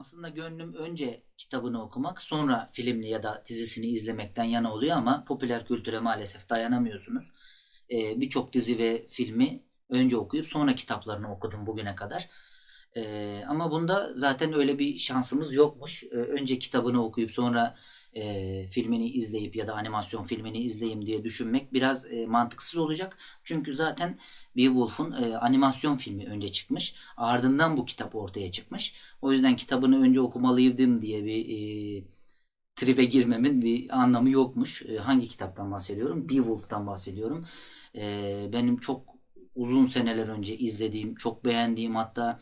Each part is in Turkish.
Aslında gönlüm önce kitabını okumak, sonra filmini ya da dizisini izlemekten yana oluyor ama popüler kültüre maalesef dayanamıyorsunuz. Birçok dizi ve filmi önce okuyup sonra kitaplarını okudum bugüne kadar. Ama bunda zaten öyle bir şansımız yokmuş. Önce kitabını okuyup sonra filmini izleyip ya da animasyon filmini izleyeyim diye düşünmek biraz mantıksız olacak. Çünkü zaten Beowulf'un animasyon filmi önce çıkmış. Ardından bu kitap ortaya çıkmış. O yüzden kitabını önce okumalıydım diye bir tribe girmemin bir anlamı yokmuş. Hangi kitaptan bahsediyorum? Beowulf'tan bahsediyorum. Benim çok uzun seneler önce izlediğim, çok beğendiğim, hatta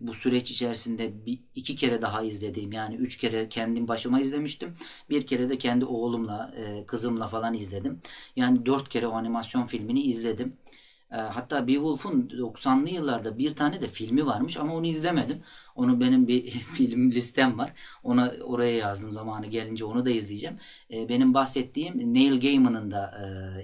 bu süreç içerisinde iki kere daha izlediğim, yani üç kere kendim başıma izlemiştim. Bir kere de kendi oğlumla, kızımla falan izledim. Yani dört kere o animasyon filmini izledim. Hatta Beowulf'un 90'lı yıllarda bir tane de filmi varmış ama onu izlemedim. Onu benim bir film listem var. Oraya yazdım, zamanı gelince onu da izleyeceğim. Benim bahsettiğim Neil Gaiman'ın da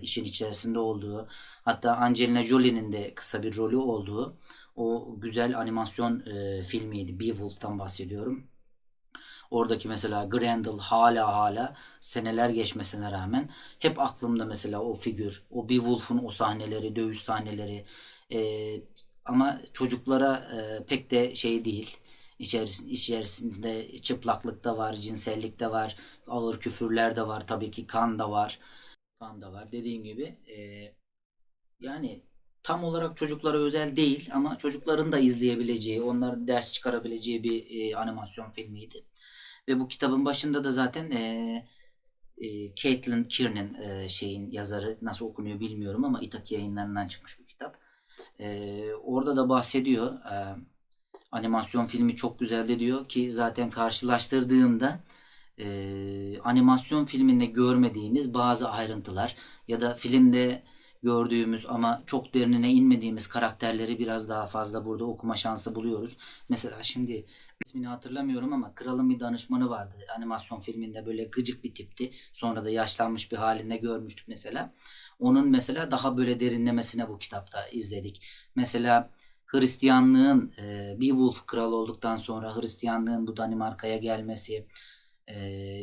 işin içerisinde olduğu, hatta Angelina Jolie'nin de kısa bir rolü olduğu o güzel animasyon filmiydi. Beowulf'tan bahsediyorum. Oradaki mesela Grendel hala seneler geçmesine rağmen hep aklımda mesela o figür, o Beowulf'un o sahneleri, dövüş sahneleri. Ama çocuklara pek de şey değil. İçerisinde çıplaklık da var, cinsellik de var, ağır küfürler de var, tabii ki kan da var. Kan da var. Dediğim gibi yani tam olarak çocuklara özel değil ama çocukların da izleyebileceği, onların ders çıkarabileceği bir animasyon filmiydi. Ve bu kitabın başında da zaten Caitlin Kiernan, şeyin yazarı, nasıl okunuyor bilmiyorum ama İtaki Yayınları'ndan çıkmış bu kitap. Orada da bahsediyor. Animasyon filmi çok güzeldi diyor ki zaten karşılaştırdığımda animasyon filminde görmediğimiz bazı ayrıntılar ya da filmde gördüğümüz ama çok derinine inmediğimiz karakterleri biraz daha fazla burada okuma şansı buluyoruz. Mesela şimdi ismini hatırlamıyorum ama Kralın bir danışmanı vardı. Animasyon filminde böyle gıcık bir tipti. Sonra da yaşlanmış bir halinde görmüştük mesela. Onun mesela daha böyle derinlemesine bu kitapta izledik. Mesela Hristiyanlığın Beowulf kral olduktan sonra Hristiyanlığın bu Danimarka'ya gelmesi,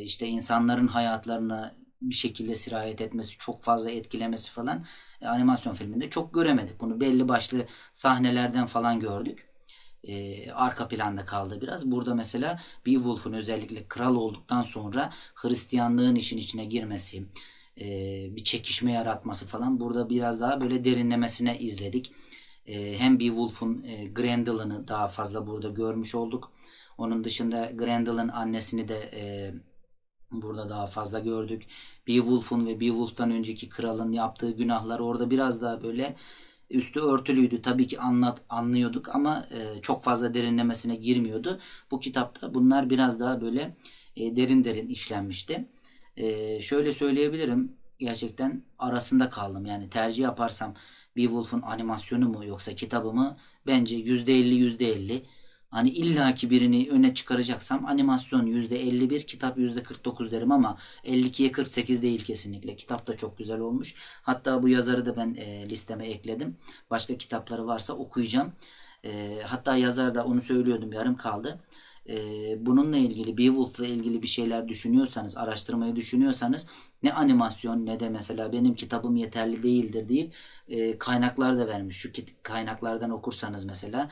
işte insanların hayatlarına bir şekilde sirayet etmesi, çok fazla etkilemesi falan animasyon filminde çok göremedik. Bunu belli başlı sahnelerden falan gördük. Arka planda kaldı biraz. Burada mesela Beowulf'un özellikle kral olduktan sonra Hristiyanlığın işin içine girmesi, bir çekişme yaratması falan burada biraz daha böyle derinlemesine izledik. Hem Beowulf'un Grendel'ını daha fazla burada görmüş olduk. Onun dışında Grendel'ın annesini de burada daha fazla gördük. Beowulf'un ve Beowulf'tan önceki kralın yaptığı günahlar orada biraz daha böyle üstü örtülüydü. Tabii ki anlıyorduk ama çok fazla derinlemesine girmiyordu. Bu kitapta bunlar biraz daha böyle derin derin işlenmişti. Şöyle söyleyebilirim. Gerçekten arasında kaldım. Yani tercih yaparsam Beowulf'un animasyonu mu yoksa kitabı mı? Bence %50 %50. Hani illaki birini öne çıkaracaksam animasyon %51, kitap %49 derim ama 52'ye 48 değil kesinlikle. Kitap da çok güzel olmuş. Hatta bu yazarı da ben listeme ekledim. Başka kitapları varsa okuyacağım. Hatta yazar da, onu söylüyordum, yarım kaldı. Bununla ilgili, Beowulf'la ilgili bir şeyler düşünüyorsanız, araştırmayı düşünüyorsanız, ne animasyon ne de mesela benim kitabım yeterli değildir deyip kaynaklar da vermiş. Şu kaynaklardan okursanız mesela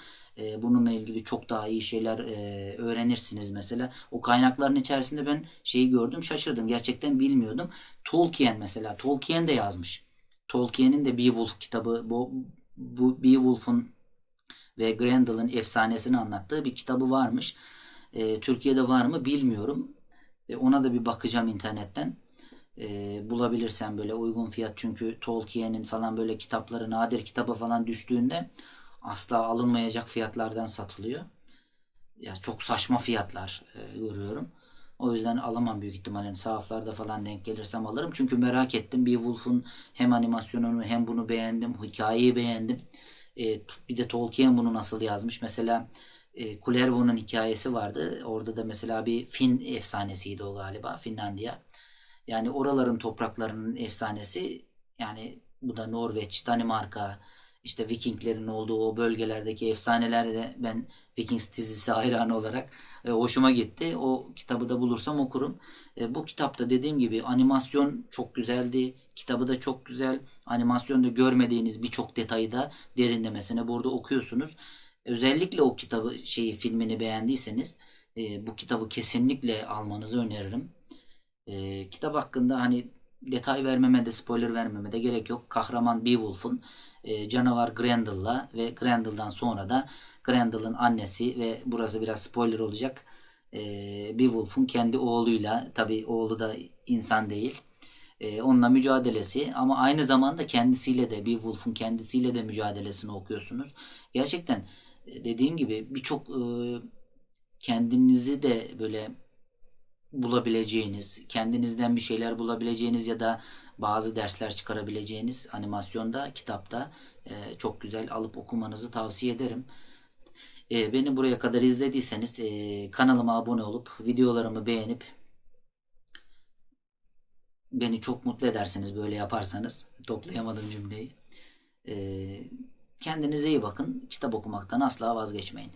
bununla ilgili çok daha iyi şeyler öğrenirsiniz mesela. O kaynakların içerisinde ben şeyi gördüm, şaşırdım. Gerçekten bilmiyordum. Tolkien mesela, Tolkien de yazmış. Tolkien'in de Beowulf kitabı, bu Beowulf'un ve Grendel'ın efsanesini anlattığı bir kitabı varmış. Türkiye'de var mı bilmiyorum. Ona da bir bakacağım internetten. Bulabilirsem böyle uygun fiyat, çünkü Tolkien'in falan böyle kitapları nadir kitaba falan düştüğünde asla alınmayacak fiyatlardan satılıyor. Ya çok saçma fiyatlar görüyorum. O yüzden alamam büyük ihtimalle. Yani sahaflarda falan denk gelirsem alırım. Çünkü merak ettim. Beowulf'un hem animasyonunu hem bunu beğendim. Hikayeyi beğendim. Bir de Tolkien bunu nasıl yazmış? Mesela Kullervo'nun hikayesi vardı. Orada da mesela bir Fin efsanesiydi o galiba. Finlandiya. Yani oraların topraklarının efsanesi. Yani bu da Norveç, Danimarka, işte Vikinglerin olduğu o bölgelerdeki efsanelerde ben Vikings dizisi hayranı olarak hoşuma gitti. O kitabı da bulursam okurum. Bu kitapta dediğim gibi animasyon çok güzeldi. Kitabı da çok güzel. Animasyonda görmediğiniz birçok detayı da derinlemesine burada okuyorsunuz. Özellikle o kitabı filmini beğendiyseniz bu kitabı kesinlikle almanızı öneririm. Kitap hakkında hani detay vermeme de spoiler vermeme de gerek yok. Kahraman Beowulf'un canavar Grendel'la ve Grendel'dan sonra da Grendel'ın annesi ve burası biraz spoiler olacak. Beowulf'un kendi oğluyla, tabii oğlu da insan değil. Onunla mücadelesi ama aynı zamanda kendisiyle de, Beowulf'un kendisiyle de mücadelesini okuyorsunuz. Gerçekten dediğim gibi birçok kendinizi de böyle bulabileceğiniz, kendinizden bir şeyler bulabileceğiniz ya da bazı dersler çıkarabileceğiniz animasyonda, kitapta çok güzel, alıp okumanızı tavsiye ederim. Beni buraya kadar izlediyseniz kanalıma abone olup videolarımı beğenip beni çok mutlu edersiniz böyle yaparsanız. Toplayamadım cümleyi. E, Kendinize iyi bakın. Kitap okumaktan asla vazgeçmeyin.